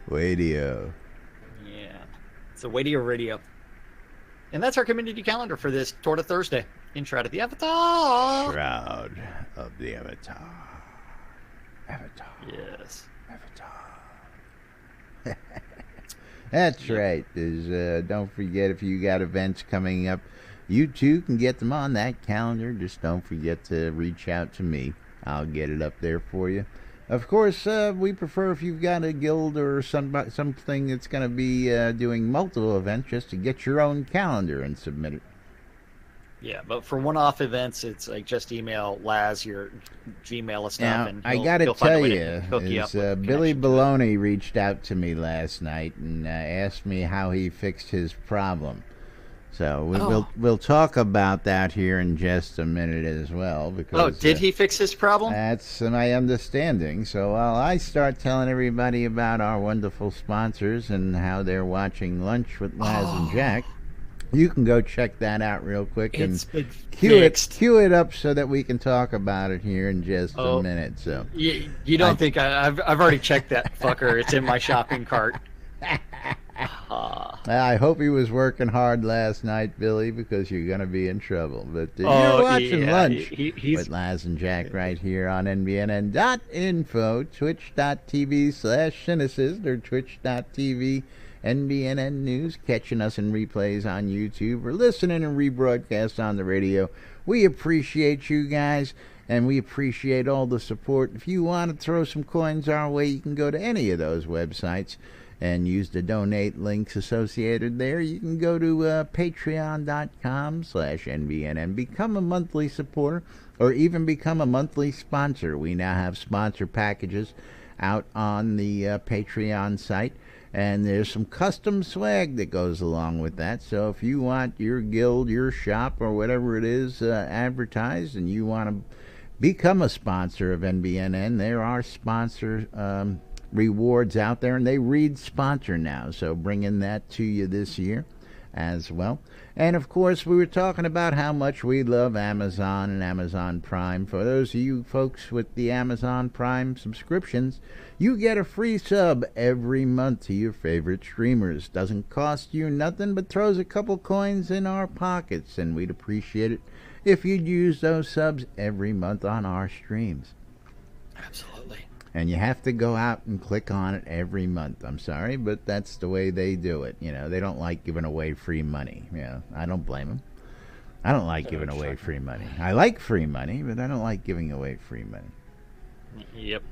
Yeah. It's a Radio. And that's our community calendar for this Torta Thursday in Shroud of the Avatar. Shroud of the Avatar. Avatar. Yes. Avatar. That's right. Don't forget, if you got events coming up, you too can get them on that calendar. Just don't forget to reach out to me. I'll get it up there for you. Of course, we prefer if you've got a guild or something that's going to be doing multiple events, just to get your own calendar and submit it. Yeah, but for one-off events, it's like just email Laz your Gmail stuff, Now, and I he'll, gotta he'll find a tell way you, to hook you up is with Billy connection to it. Baloney reached out to me last night and asked me how he fixed his problem. So we'll talk about that here in just a minute as well. Because Oh, did he fix his problem? that's my understanding. So while I start telling everybody about our wonderful sponsors and how they're watching Lunch with Laz and Jack, you can go check that out real quick It's and been cue fixed. it up so that we can talk about it here in just a minute. So You don't think I've already checked that fucker? It's in my shopping cart. I hope he was working hard last night, Billy, because you're going to be in trouble. But you're watching Lunch with Laz and Jack right here on NBNN.info, twitch.tv/Cynicist, or twitch.tv NBNN News, catching us in replays on YouTube or listening and rebroadcast on the radio. We appreciate you guys, and we appreciate all the support. If you want to throw some coins our way, you can go to any of those websites and use the donate links associated there. You can go to patreon.com/NBNN, become a monthly supporter, or even become a monthly sponsor. We now have sponsor packages out on the Patreon site, and there's some custom swag that goes along with that. So if you want your guild, your shop, or whatever it is advertised, and you want to become a sponsor of NBNN, there are sponsor rewards out there, and they read sponsor now, so bringing that to you this year as well. And of course, we were talking about how much we love Amazon and Amazon Prime. For those of you folks with the Amazon Prime subscriptions, you get a free sub every month to your favorite streamers. Doesn't cost you nothing, but throws a couple coins in our pockets, and we'd appreciate it if you'd use those subs every month on our streams. Absolutely. And you have to go out and click on it every month. I'm sorry, but that's the way they do it. You know, they don't like giving away free money. Yeah, I don't blame them. I don't like giving away free money. I like free money, but I don't like giving away free money. Yep.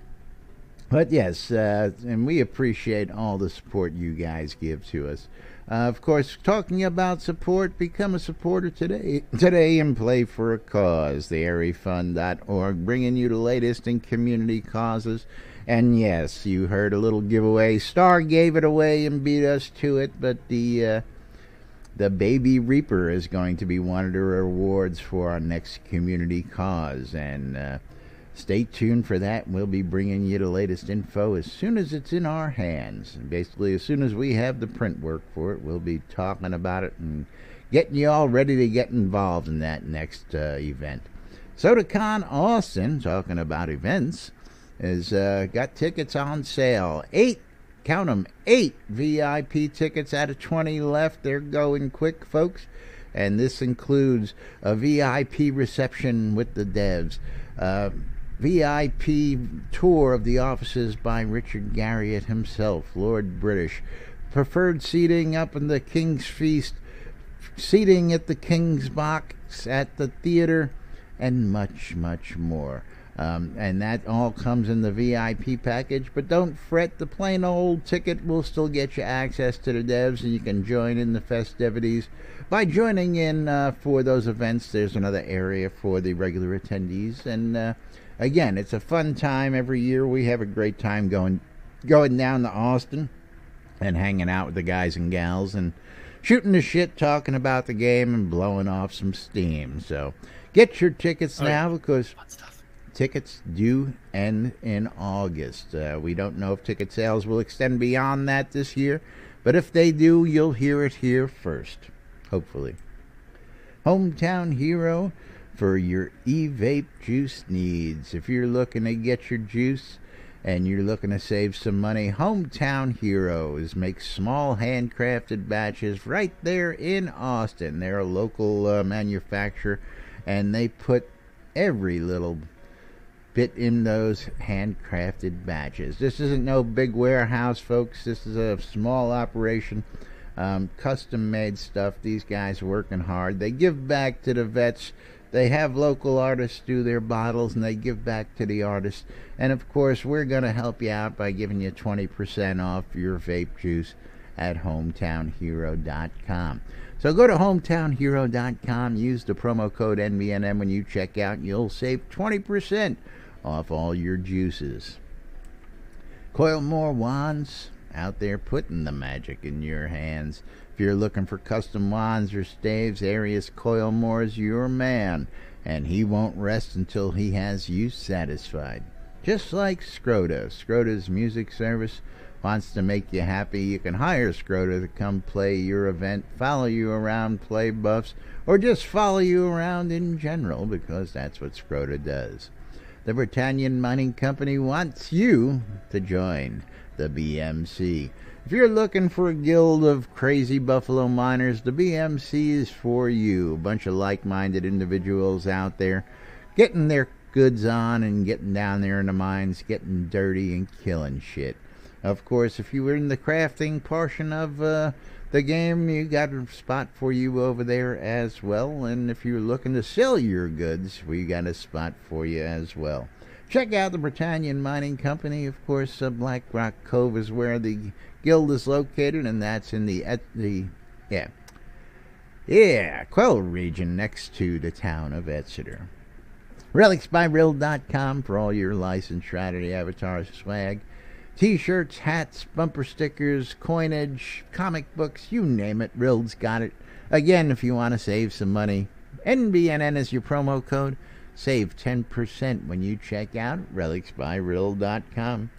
But yes, and we appreciate all the support you guys give to us. Of course, talking about support, become a supporter today and play for a cause. The airyfund.org, bringing you the latest in community causes. And yes, you heard a little giveaway. Star gave it away and beat us to it, but the Baby Reaper is going to be one of the rewards for our next community cause. And stay tuned for that. We'll be bringing you the latest info as soon as it's in our hands. Basically, as soon as we have the print work for it, we'll be talking about it and getting you all ready to get involved in that next event. SodaCon Austin, talking about events, has got tickets on sale. 8 VIP tickets out of 20 left. They're going quick, folks. And this includes a VIP reception with the devs, VIP tour of the offices by Richard Garriott himself, Lord British, preferred seating up in the King's Feast, seating at the King's Box at the theater, and much, much more. And that all comes in the VIP package, but don't fret, the plain old ticket will still get you access to the devs, and you can join in the festivities by joining in for those events. There's another area for the regular attendees, and again, it's a fun time every year. We have a great time going down to Austin and hanging out with the guys and gals and shooting the shit, talking about the game, and blowing off some steam. So get your tickets now, because tickets do end in August. We don't know if ticket sales will extend beyond that this year, but if they do, you'll hear it here first, hopefully. Hometown Hero for your e-vape juice needs. If you're looking to get your juice and you're looking to save some money, Hometown Heroes makes small handcrafted batches right there in Austin. They're a local manufacturer, and they put every little bit in those handcrafted batches. This isn't no big warehouse, folks. This is a small operation, custom made stuff. These guys are working hard. They give back to the vets. They have local artists do their bottles, and they give back to the artists. And of course, we're going to help you out by giving you 20% off your vape juice at hometownhero.com. So go to hometownhero.com, use the promo code NBNN when you check out, and you'll save 20% off all your juices. Coilmore Wands, out there putting the magic in your hands. If you're looking for custom wands or staves, Arius Coilmore is your man, and he won't rest until he has you satisfied. Just like Scroda. Scroda's music service wants to make you happy. You can hire Scroda to come play your event, follow you around, play buffs, or just follow you around in general, because that's what Scroda does. The Britannian Mining Company wants you to join the BMC. If you're looking for a guild of crazy buffalo miners, the BMC is for you. A bunch of like-minded individuals out there getting their goods on and getting down there in the mines, getting dirty and killing shit. Of course, if you were in the crafting portion of the game, you got a spot for you over there as well. And if you're looking to sell your goods, we got a spot for you as well. Check out the Britannian Mining Company. Of course, Black Rock Cove is where the guild is located, and that's in the Quell region next to the town of Exeter. RelicsByRill.com for all your licensed Shroud Avatar swag. T-shirts, hats, bumper stickers, coinage, comic books, you name it, Rill's got it. Again, if you want to save some money, NBNN is your promo code. Save 10% when you check out RelicsByRill.com.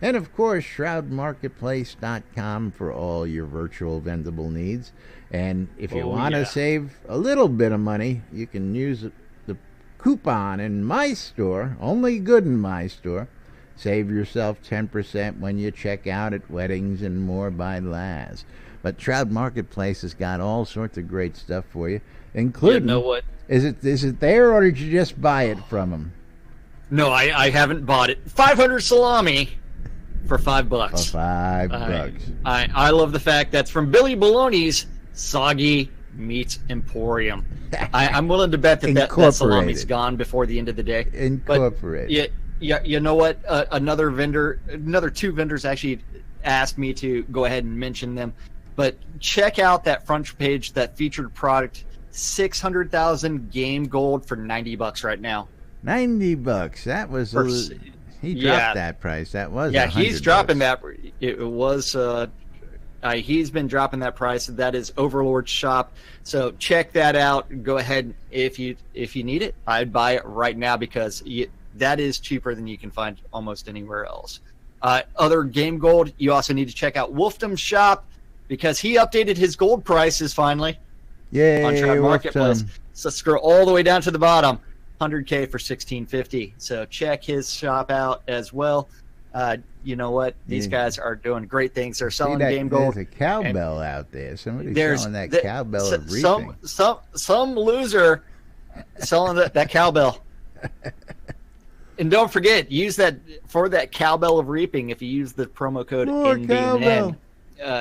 And of course, ShroudMarketplace.com for all your virtual vendable needs. And if you want to save a little bit of money, you can use the coupon in my store, only good in my store. Save yourself 10% when you check out at Weddings and More by Laz. But Shroud Marketplace has got all sorts of great stuff for you, including... You know what? Is it there, or did you just buy it from them? No, I haven't bought it. 500 salami for $5. For $5. I love the fact that's from Billy Baloney's Soggy Meats Emporium. I'm willing to bet that salami's gone before the end of the day. Incorporated. Yeah, you know what? Another two vendors actually asked me to go ahead and mention them. But check out that front page, that featured product, 600,000 game gold for $90 right now. $90. That was he dropped that price. That was he's dropping that. It was he's been dropping that price. That is Overlord's shop. So check that out. Go ahead if you need it. I'd buy it right now because that is cheaper than you can find almost anywhere else. Other game gold, you also need to check out Wolfdom's shop because he updated his gold prices finally. Yay, on Shroud Marketplace. So scroll all the way down to the bottom, 100K for 1650. So check his shop out as well. You know what? These guys are doing great things. They're selling game gold. There's a cowbell out there. Somebody's selling that cowbell of reaping. Some loser selling that cowbell. And don't forget, use that for that cowbell of reaping. If you use the promo code NBNN,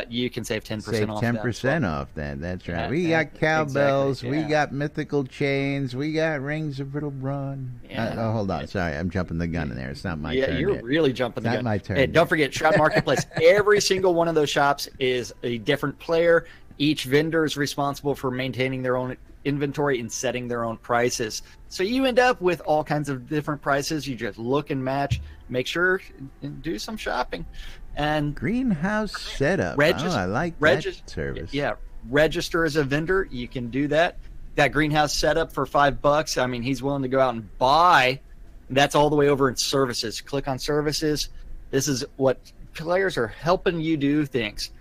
you can save 10% off. Save 10% off that. That's right. We got cowbells. Exactly, we got mythical chains. We got rings of brittle brawn. Hold on. Sorry, I'm jumping the gun in there. It's not my turn. Yeah, you're yet. Really jumping the gun. Not my turn. Hey, don't forget, Shroud Marketplace. Every single one of those shops is a different player. Each vendor is responsible for maintaining their own inventory and setting their own prices. So you end up with all kinds of different prices. You just look and match. Make sure and do some shopping. And greenhouse setup. I like that service. Yeah, register as a vendor. You can do that. That greenhouse setup for $5. I mean, he's willing to go out and buy. That's all the way over in services. Click on services. This is what players are helping you do things.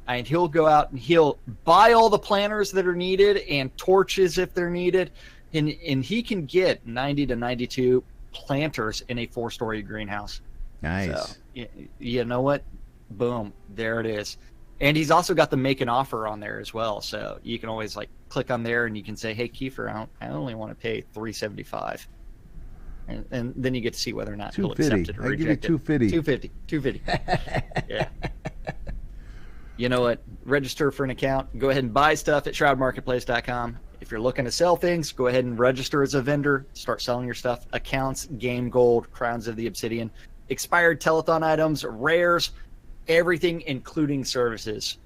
And he'll go out and he'll buy all the planters that are needed and torches if they're needed. And he can get 90 to 92 planters in a 4-story greenhouse. Nice. So, you know what? Boom. There it is. And he's also got the make an offer on there as well. So you can always click on there and you can say, hey, Kiefer, I only want to pay $375. And then you get to see whether or not he'll accept it or reject it. $250. Yeah. You know what? Register for an account. Go ahead and buy stuff at ShroudMarketplace.com. If you're looking to sell things, go ahead and register as a vendor. Start selling your stuff. Accounts, game gold, crowns of the obsidian, expired telethon items, rares, everything including services.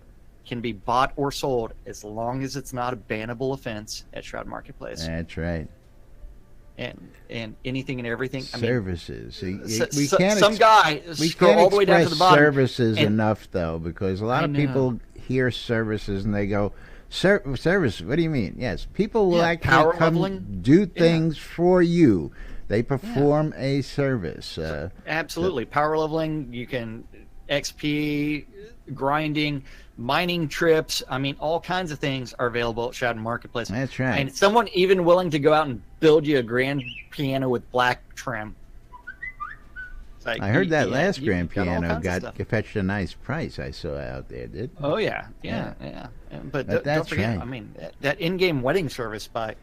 can be bought or sold as long as it's not a bannable offense at Shroud Marketplace. That's right. And anything and everything. Services. We scroll all the way down to the bottom. Services enough though, because a lot of people hear services and they go, service. What do you mean? Yes, people will actually come do things for you. They perform a service. Absolutely, power leveling. You can XP, grinding, mining trips. I mean, all kinds of things are available at Shroud Marketplace. That's right. And someone even willing to go out and build you a grand piano with black trim. Like, I heard that last grand piano got fetched a nice price. I saw out there, did? Oh yeah. But don't forget, I mean, that in-game wedding service by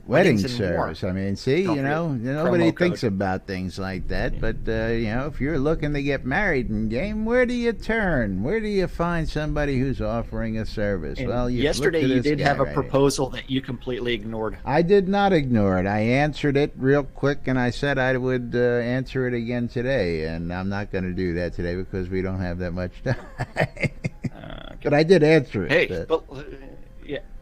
wedding service. I mean, see, nobody thinks about things like that. But if you're looking to get married in game, where do you turn? Where do you find somebody who's offering a service? And well, yesterday you did have a proposal that you completely ignored. I did not ignore it. I answered it real quick, and I said I would answer it again today. And I'm not going to do that today because we don't have that much time. But I did answer it. Hey,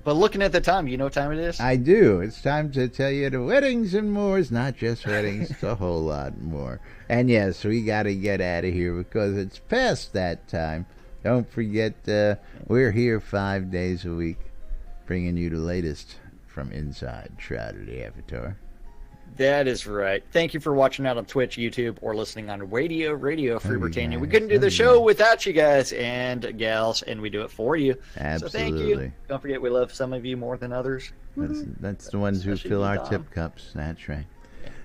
but looking at the time, you know what time it is? I do. It's time to tell you the weddings and more is not just weddings. It's a whole lot more. And yes, we got to get out of here because it's past that time. Don't forget, we're here 5 days a week, bringing you the latest from inside Shroud the Avatar. That is right. Thank you for watching out on Twitch, YouTube, or listening on Radio Free Britannia. We couldn't do the show without you guys and gals, and we do it for you. Absolutely. So thank you. Don't forget, we love some of you more than others. That's the ones who fill our tip cups. That's right.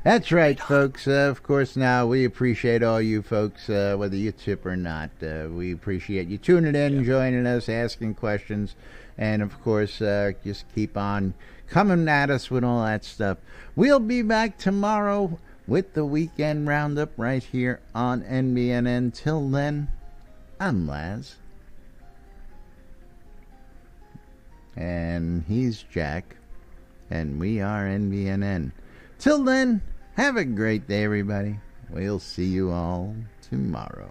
That's right, folks. Of course, now we appreciate all you folks, whether you tip or not. We appreciate you tuning in, joining us, asking questions, and of course, just keep on coming at us with all that stuff. We'll be back tomorrow with the weekend roundup right here on NBNN. Till then, I'm Laz. And he's Jack. And we are NBNN. Till then, have a great day, everybody. We'll see you all tomorrow.